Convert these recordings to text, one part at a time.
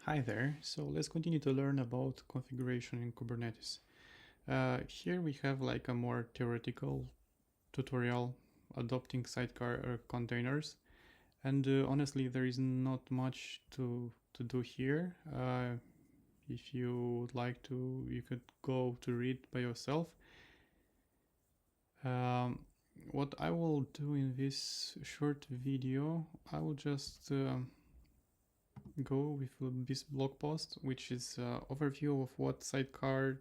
Hi there. So let's continue to learn about configuration in Kubernetes. Here we have like a more theoretical tutorial adopting sidecar containers. And honestly, there is not much to do here. If you would like to, you could go to read by yourself. What I will do in this short video, I will just go with this blog post, which is overview of what sidecar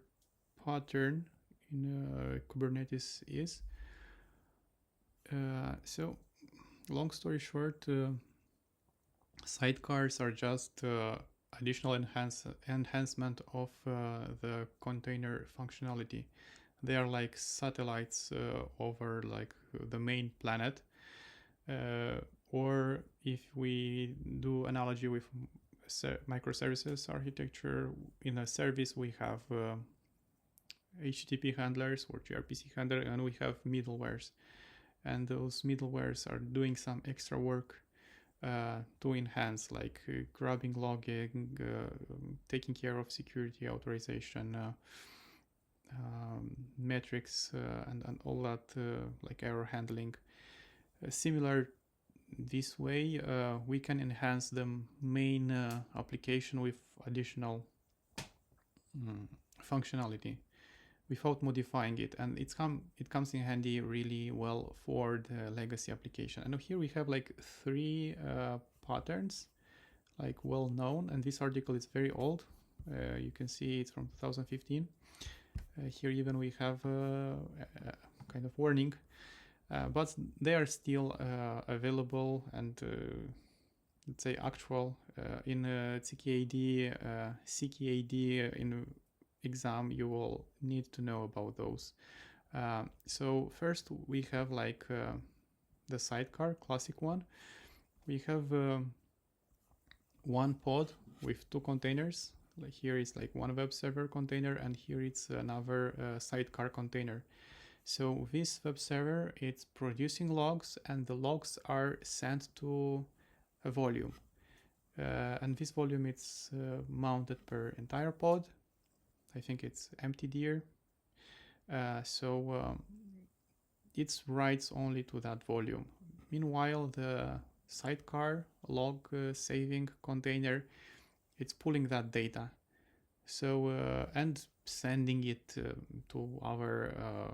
pattern in Kubernetes is. So long story short, sidecars are just additional enhancement of the container functionality. They are like satellites over like the main planet. Or if we do analogy with microservices architecture, in a service we have HTTP handlers or gRPC handler, and we have middlewares. And those middlewares are doing some extra work to enhance, like grabbing logging, taking care of security authorization, metrics, and all that, like error handling. Similar this way, we can enhance the main application with additional functionality without modifying it, and it comes in handy really well for the legacy application. And here we have like three patterns, like well known, and this article is very old. You can see it's from 2015. Here even we have a kind of warning, but they are still available and let's say actual in CKAD in exam. You will need to know about those. So first we have like the sidecar, classic one. We have one pod with two containers. Like here is like one web server container, and here it's another sidecar container. So this web server, it's producing logs, and the logs are sent to a volume. And this volume, it's mounted per entire pod. I think it's empty here. So it writes only to that volume. Meanwhile, the sidecar log saving container, it's pulling that data. So and sending it to our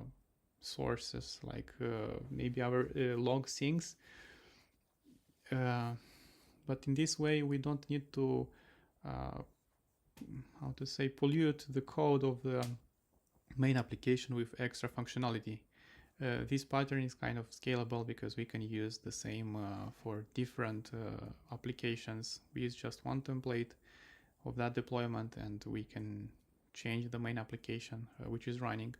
sources, like maybe our log syncs. But in this way, we don't need to pollute the code of the main application with extra functionality. This pattern is kind of scalable because we can use the same for different applications. We use just one template of that deployment, and we can change the main application which is running.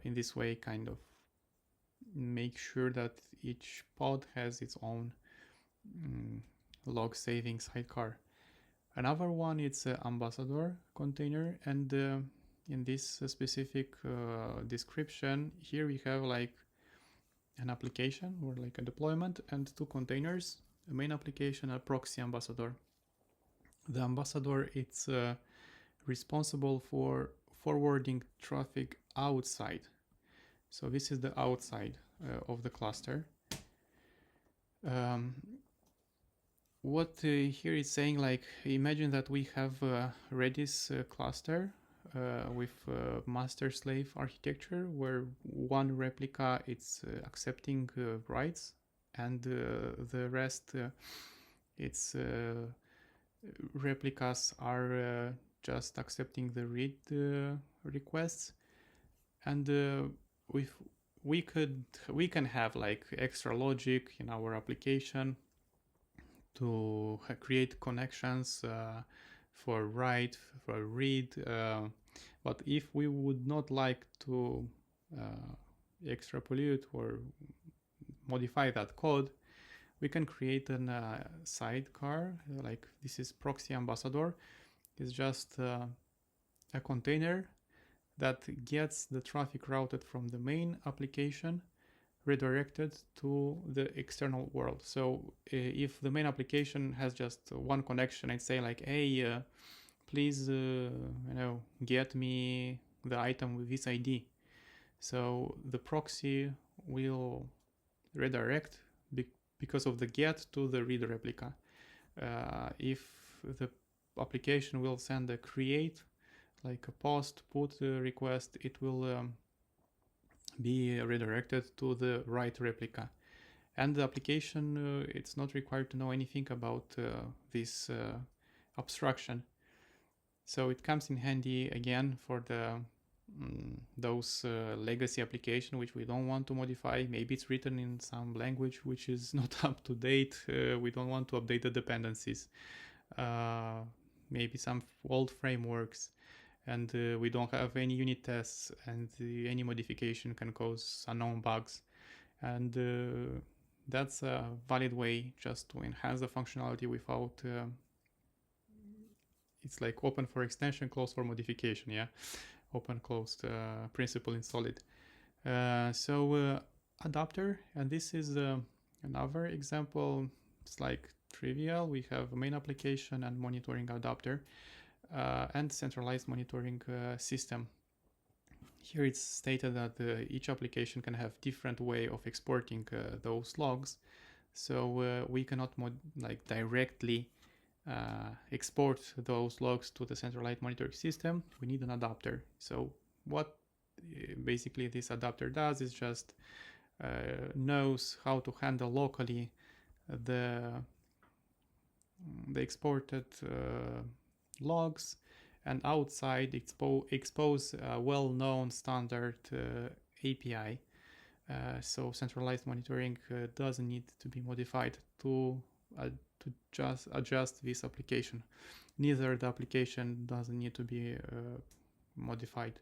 In this way, kind of make sure that each pod has its own log saving sidecar. Another one, it's an ambassador container, and in this specific description, here we have like an application or like a deployment and two containers, a main application, a proxy ambassador. The ambassador, it's responsible for forwarding traffic outside. So this is the outside of the cluster. What here is saying, like, imagine that we have a Redis cluster with master-slave architecture, where one replica it's accepting writes, and the rest its replicas are just accepting the read requests. And we can have like extra logic in our application to create connections for write, for read. But if we would not like to extrapolate or modify that code, we can create a sidecar, like this is proxy ambassador. It's just a container that gets the traffic routed from the main application redirected to the external world. So if the main application has just one connection and say like, hey, please, get me the item with this ID. So the proxy will redirect because of the get to the read replica. If the application will send a create, like a post put request, it will be redirected to the write replica. And the application, it's not required to know anything about this abstraction. So it comes in handy again for the those legacy application which we don't want to modify. Maybe it's written in some language which is not up to date. We don't want to update the dependencies. Maybe some old frameworks, and we don't have any unit tests, and any modification can cause unknown bugs. And that's a valid way just to enhance the functionality without it's like open for extension, closed for modification. Yeah, open closed principle in solid. So adapter, and this is another example. It's like trivial. We have a main application and monitoring adapter and centralized monitoring system. Here it's stated that each application can have different way of exporting those logs. So we cannot directly export those logs to the centralized monitoring system. We need an adapter. So what basically this adapter does is just knows how to handle locally the exported logs, and outside expose a well-known standard API. So centralized monitoring doesn't need to be modified to just adjust this application. Neither the application doesn't need to be modified.